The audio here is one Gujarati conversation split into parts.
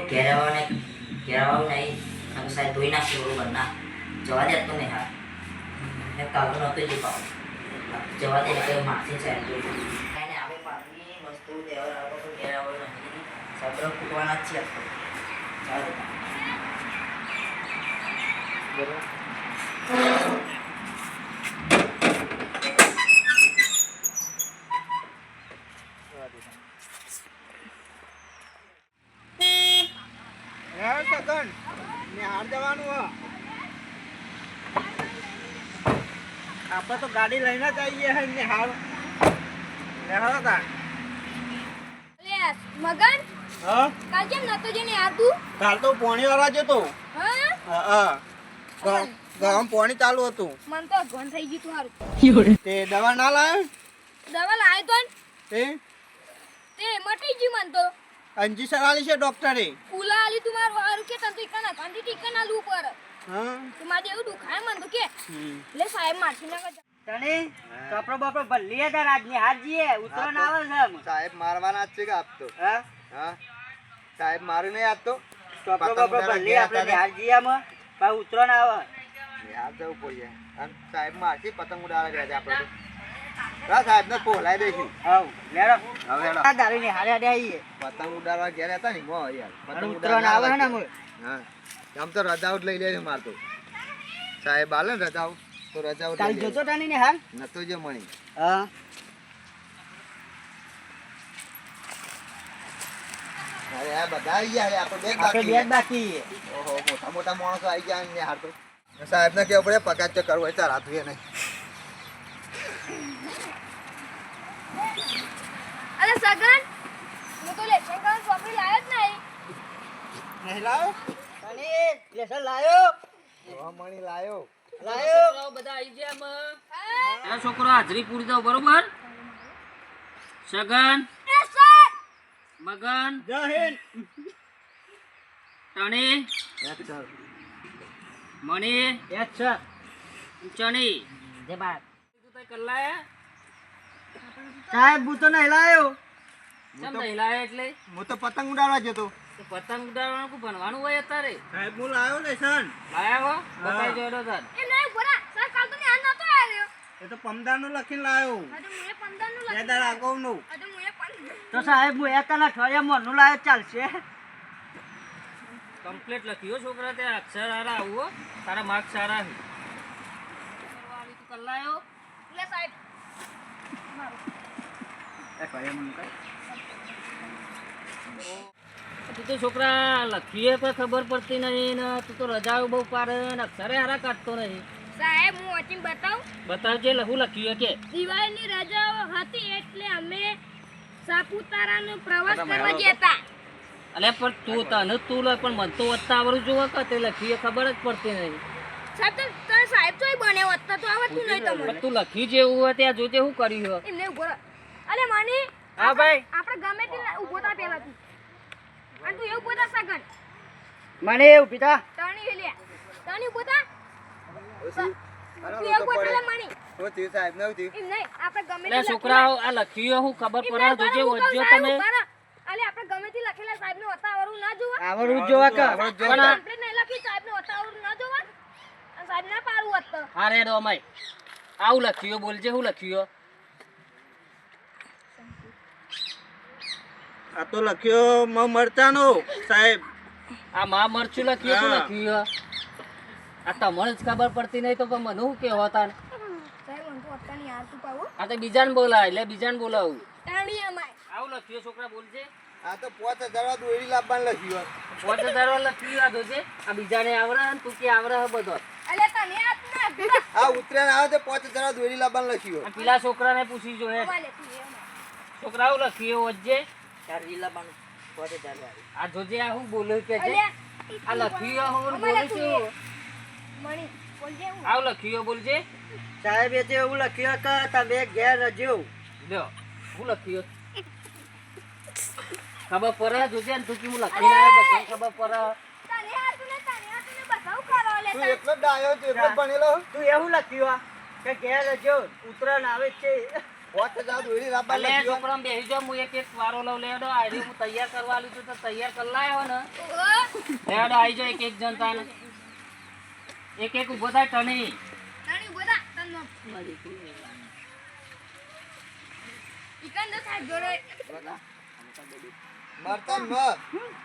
ઘેરાવાનું નહીં અને સાહેબ ધોઈ નાખશે બરોબર ના જવા દે તો નહીં હા મેં કાલનું નહોતું જ પાવ જવા દે એટલે માસી સાહેબ જોઈને આવે પાકની વસ્તુ દેવા આવતો તો ઘેરાવાનું નહીં સબ્ર ફૂટવાના જ છે ચાલો બરોબર સગન નિહાર જવાનું હ આપણે તો ગાડી લઈને જ આવીએ હે નિહાર લેહાડો તા મગન હા કાલ કેમ નતો જઈને યાર તું કાલ તો પોણી વાળા જતો હા હા ગામ પોણી ચાલુ હતું મન તો ઘણ થઈ ગયું તું હારું તે દવા ના લાયો દવા લાય તો ને તે મટી ગયું મન તો અંજી સરાલી છે ડોક્ટરે કુલા આલી તું મારું હારું કે તન તો ઇકના કાંદી ટીકના લુ પર હા તું મારે એવું દુખાય મન તો કે લે સાહેબ મારસી ના તને કપડો બપડો ભલ્લી હતા રાજની હાજીએ ઉતરો ના આવે છે સાહેબ મારવાના જ છે કે આપતો હા હા સાહેબ મારું નહીં આપતો કપડો બપડો ભલ્લી આપણે હાજીએ આમાં પા ઉતરો ના આવે યાર જવું પડે અને સાહેબ મારથી પતંગ ઉડાડવા ગયા છે આપણે રા સાહેબ ને પોલાઈ દઈશું હાઉ લેરો હવે હેડો આ દારૂની હારે હારે આવીએ પતંગ ઉડાડવા ગયા હતા ને મો યાર પતંગ ઉતરો ના આવે ને અમે હા આમ તો રજાઉટ લઈ લે છે મારતો સાહેબ આલે ને રજાઉ તો રજાઉટ કાલ જોતો તાની ને હાલ નતો જે મણી હા અરે આ બધા આવી ગયા રે આપણે આપણે બે જ બાકી ઓહો મોટા મોટા માણસો આવી ગયા ને હાર તો સાહેબ ને કેવું પડે પગાર ચેક કરવો ચાલ હાથ નહીં અરે સગન હું તો લેશન કાલ ચોપડી લાયો જ નહીં નહીં લાયો તને લેસન લાયો મણી લાયો લાયો બધા આવી ગયા હા છોકરો હાજરી પૂરી દો બરોબર સગન એ સર મગન જય હિન્દ ટણી મણી યસ સર ચણી જે બાત તું તઈ કલ્લાયા સાહેબ હું તો નહીં લાયો ચમ દહીલાયા એટલે હું તો પતંગ ઉડાડવા જતો તો પતંગ ઉડાડવાનું કો ભણવાનું હોય અત્યારે સાહેબ હું લાયો લેસન લાયા હો બતાઈ જોડો તાર એ નહીં બોરા સર કાલ તો ને આ નતો આવ્યો એ તો પમદારનું લખીને લાયો અરે મુએ 15 નું બે દાડા અગાઉનું અરે મુએ 15 તો સાહેબ હું એકના અઠવાડિયા મનનું લાયો ચાલશે કમ્પ્લીટ લખ્યો છોકરા તે અક્ષર સારા આવું હો તારા માર્ક્સ સારા છે કરવાલી તું કલ્લાયો લે સાહેબ તું તો છોકરા લખીએ પણ ખબર પડતી નહીં ને તું તો રજાઓ બહુ પાડે ને અક્ષરે હારા કાઢતો નહીં સાહેબ હું વાંચીને બતાવું બતાવજે લખું લખ્યું કે દિવાળીની રજાઓ હતી એટલે અમે સાપુતારાનો પ્રવાસ કરવા ગયા હતા અલે પણ તું તને તું લે પણ મન તો વધતા આવડું જોવા કે તે લખીએ ખબર જ પડતી નહીં સાહેબ તો સાહેબ તોય બન્યો હતા તો આવડતું નહીં તમને પણ તું લખી જેવું હોય ત્યાં જોજે શું કર્યું હોય એમને ઉભો રહો. અલે માની હા ભાઈ આપણે ગમે તે ઉભો થા પહેલા તું અને તું એવું ઉભો થા સગન મને એવું પીતા તણી લે તણી ઉભો થા તું એવું ઉભો થા લે માની શું થયું સાહેબ ને થયું એમ નહીં આપણે ગમે એટલે છોકરાઓ આ લખ્યું હું ખબર પડે જોજે વજ્જો તમે અલે આપણે ગમે તે લખેલા સાહેબ નું વાતાવરણ ના જોવા આવડું જ જોવા કે પણ કમ્પ્લીટ નહીં લખી સાહેબ નું વાતાવરણ ના જોવા અને સાહેબ ના પાડું હોત તો હા રે ડોમાઈ આવું લખ્યું બોલજે શું લખ્યું આ તો લખ્યો મરચાનો સાહેબ આ માં મરચું લખ્યું શું હા. લખ્યું આ તમને જ ખબર પડતી નહીં તો પણ મને શું કે હોતા સાહેબ મને તો અત્યારની યાર તું પાવો આ તો બીજાને બોલાય એટલે બીજાને બોલાવું તણી અમાય આવું લખ્યું છોકરા બોલજે આ તો 5000 દોરી લાવવાનું લખ્યું 5000 લખ્યું આ જોજે આ બીજાને આવડે ને તું કે આવડે હે બધો અલે તને આ ના આ ઉતરાણ આવે તો 5000 દોરી લાવવાનું લખ્યું અને પેલા છોકરાને પૂછી જો હે અમાય લેતી અમાય છોકરાઓ લખ્યું વજ્જે ચાર જિલ્લા પણ પોતે ચાલવા આ જોજે આ હું બોલ્યું કે છે અલે આ લખ્યું હું અમાય બોલું લેતી છું મણી બોલજે હું આવું લખ્યું બોલજે સાહેબ એ તો એવું લખ્યું કે તમે ઘેર રજો લ્યો હું લખ્યું ખબર પડે જોજે ને તું કેવું લખીને આવ્યો બધું ખબર પડે તને આ તું ને બતાવ કરો લે તું એટલો જ ડાયો છે એટલો જ ભણેલો તું એવું લખ્યું આ કે ઘેર રજો ઉતરાણ આવે છે 5000 દોરી લાવવા અલે લાગ્યો. છોકરાને બેસી જાઓ, હું એક વારો લઉં લેડો આઈ હું તૈયાર કરવા આલું છું તો તૈયાર કરી લાયો ને લેડો આઈ જાઓ એક જનતાને એક ઊભો થાય ટણી નાની બોલા તનો ઇકન તો સાહેબ જોડે મરતા ન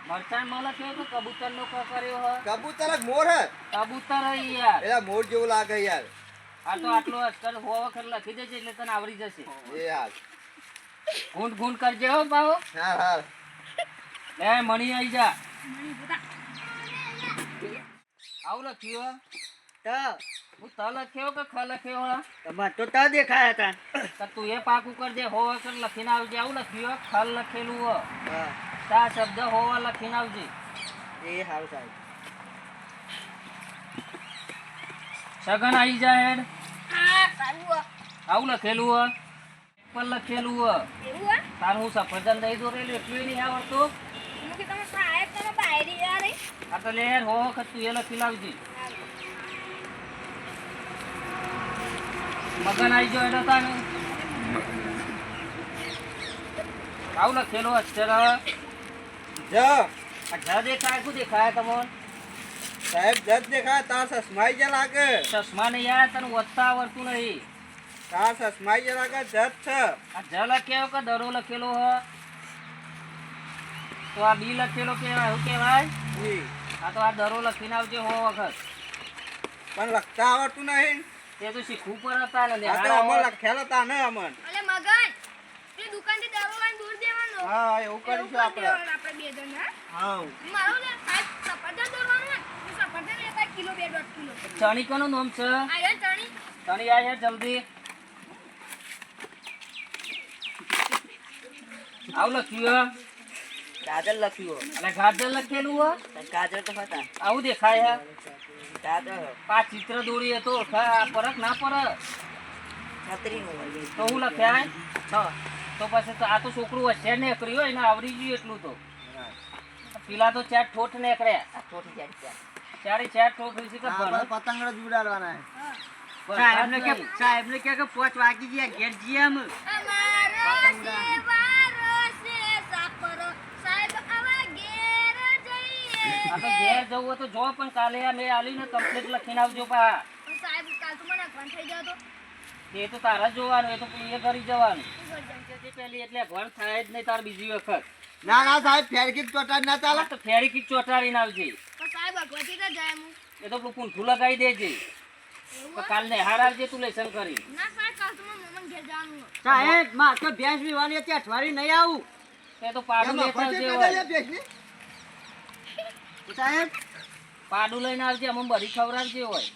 મરચાં મળે છે તો કબૂતર નો કર્યો હ કબૂતર જ મોર હે. કબૂતર હે યાર એલા મોર જેવું લાગે યાર. આ તો આટલો અસ્કર હો વખત લખી દેજે એટલે તને આવડી જશે એ હાલ. ઘૂંટ ઘૂંટ કરજે હો બાવો હાલ હાલ. લે મણી આઈ જા નાની બોલા આવું લખ્યું તો હું ત લખ્યો કે ખ લખ્યો હ તમારે તો તા દેખાયા હતા. તો તું એ પાકું કરજે હો વખત લખીને આવજે આવું લખ્યું હ ખલ લખેલું હ હા તા શબ્દ હો લખીને આવજે એ હારું સાહેબ. સગન આવી જાય હેડ હા સારું આવું લખેલું હ પર લખેલું હ એવું હે તાર હું સફરજન દઈ દોરેલું એટલું નહીં આવડતું હું કે તમે સાહેબ તમે બાયરી યાર આ તો લે હેડ હો વખત તું એ લખી લાવજે મગન આવી જાય એટલે તાને આવું લખેલું અક્ષર હ જ આ જ દેખાય શું દેખાય તમને સાહેબ જજ દેખાય તાર સસમાઈ જ લાગે. ચશ્મા ને યાર તને વધતા આવડતું નહીં તાર સસમાઈ જ લાગે જજ છે. આ જ લખ્યો કે દરો લખેલો હ તો આ બી લખેલો કેવાય શું કહેવાય ઈ. આ તો આ દરો લખીને આવજે હો વખત પણ લખતા આવડતું નહીં. તે તો શીખવું પણ હતા ને આ તો અમર લખેલા તા ને અમન. અલે મગન તે દુકાનથી દરો લઈને દૂર દેવાનો હા એવું કરીશું આપણે. આપણે બે જણ હા હા મારો ને સાહેબ સફરજન દોરવાનું ને હું સફરજન લેતા કિલો 2.5 કિલો ચણી કોનું નામ છે આયા ચણી ચણી આ યાર જલ્દી આવું લખ્યું ગાજર લખ્યું અને ગાજર લખેલું હ હે. ગાજર તો હતા. આવું દેખાય હે ગાજર આ ચિત્ર દોરી હતો પરખ ના પર છત્રીનું હોય. તો હું લખ્યા તો પછી તો આ તો છોકરું હોશિયાર નીકળ્યું હોય ને આવડી ગયું એટલું તો પેલા તો ચાર ઠોઠ નીકળ્યા આ થોડી જાડી છે. ચારે ચાર ઠોઠ વિશે કે ભણ પતંગ જ ઉડાડવાના. સાહેબને કે 5 વાગી ગયા ઘેર જઈએ અમે. અમારો સેવારો છે સાપરો સાહેબ આવા ઘેર જઈએ આ તો ઘેર જવું હોય તો જો પણ કાલે આ મેં આલીને કમ્પ્લીટ લખીને આવજો પા પણ સાહેબ કાલ તો મને અગવડ થઈ ગયો તો એ તો તારા જ જોવાનું એ તો એ કરી જવાનું શું કરજણ છે? પેલી એટલે ભણ થાય જ નહીં તાર બીજી વખત ના ના સાહેબ ફેરકી ચોટાડ ના ચાલે. આ તો ફેરી કીક ચોટાડીને આવજે પણ સાહેબ અગવડથી તો જાય હું એ તો પેલું પૂંઠું લગાવી દેજે તો કાલ ને હાર આવજે તું લેસન કરી ના સાહેબ કાલ તો મારા મમ્માને ઘેર જવાનું છે. સાહેબ માં તો ભેંસ વિવાની હતી અઠવાડિયું નહીં આવું. એ તો પાડું એમાં લેતા ફરતી આવજે પેદા લે હોય. ભેંસની. સાહેબ પાડું લઈને આવજે અમને બરી ખવડાવજે હોય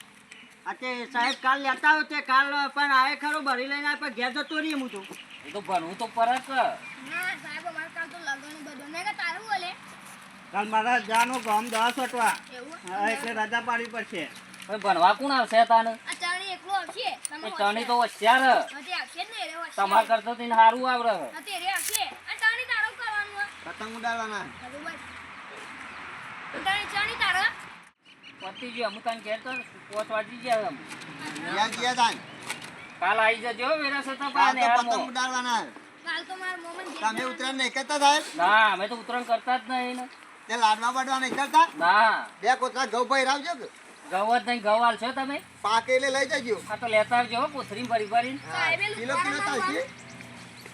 આ તે સાહેબ કાલ લેતા આવો તે કાલ પણ આવે ખરો ભરી લઈને આવે પણ ઘેર જતો રહીએ હું તો. એ તો ભણવું તો પરત ના સાહેબ અમારે કાલ તો લગન બધું નહીં કે તારું બોલે કાલ મારા જવાનું ગામ દવા છોટવા. એવું હા એટલે રજા પાડવી પડશે. હવે ભણવા કોણ આવશે તાને આ ચણી એકલો આવશે તમે એ ચણી તો હોશિયાર હતે આવશે જ ને રે તમાર કરતો તેને સારું આવડે હતે રે આવશે આ ચણી તારું કરવાનું હોય પતંગ ઉડાડવાના. બરોબર ચણી તારા પતી ગયું અમુક તને ઘેર તો 5 વાગી ગયા અમે યા ગયા તાન. કાલ આવી જજો વેરા સતા કાલ પાને તો હારમાં. પતંગ ઉડાડવાના. કાલ તો મારા મોમન તમે ઉતરાણ નહીં કરતા સાહેબ? ના અમે તો ઉતરણ કરતા જ નહીં ને તે લાડવા બાડવા નહીં કરતા? ના બે કોથળા ઘઉં ભરી આવજો કે ગવ જ નહીં ગવ આલશો તમે પાકે એટલે લઈ જજો. આ તો લેતા આવજો હો, કોથળી ભરી ભરીને હા, સાહેબે કિલો કિલો લુગડાના ચાલશે.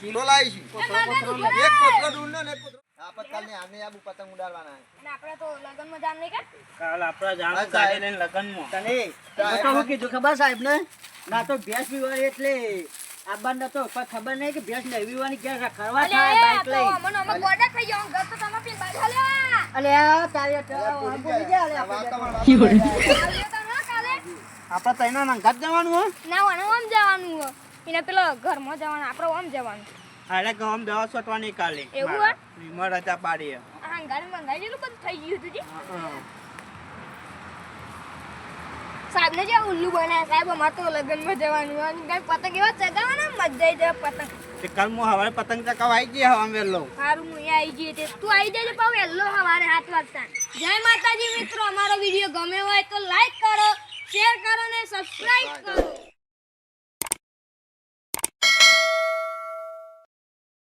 કિલો લાવીશું. કોથળો કોથળો લે. એક કોથળો ઢૂંઢો ને એક કોથળો. આપણે કાલ ને આને આબુ પતંગ ઉડાડવાના. અને આપણે તો લગનમાં જામ નહીં કે કાલ આપણા હા, જાણ સાહેબ. ગાડી લઈને લગનમાં. તને તો હું કીધું ખબર સાહેબ ને ના તો ભેંસ વિવાની એટલે આબાન નતો પણ ખબર નહીં કે ભેંસ નહીં વિવાની ક્યાં રખડવા થાય બાઈક લઈ. અમને અમે ગોડા ખાઈ જાવ ઘર તો તમે પીન બાજા લેવા અલે આ તારે તો આમ બોલી જા અલે આ વાત આપણે. તમારા આવ્યો તો ના કાલે આપણે તઈના નંગાત જવાનું હો. ના વાને આમ જવાનું હો એને પેલો ઘરમાં જવાનું આપણે આમ જવાનું અરે ગામ દવા છોટવાની કાલે. એવું હે? વીમા રજા પાડી. આ ગાડી મંગાઈ લીધું બધું થઈ ગયું હતું જી સાહેબ ને જે ઉલ્લુ બનાયા સાહેબ અમારે તો લગ્નમાં જવાનું હોય અને ગાય પતંગ એવા ચગાવવાના મજા આવી જાય પતંગ તે કાલ હું હવારે પતંગ ચકાવા આવી ગયા હવા વેલો. સારું હું અહીંયા આવી જઈએ તે તું આવી જજે પાવ વહેલો સવારે 7 વાગતા જય માતાજી મિત્રો અમારો વિડીયો ગમ્યો હોય તો લાઈક કરો શેર કરો ને સબસ્ક્રાઇબ કરો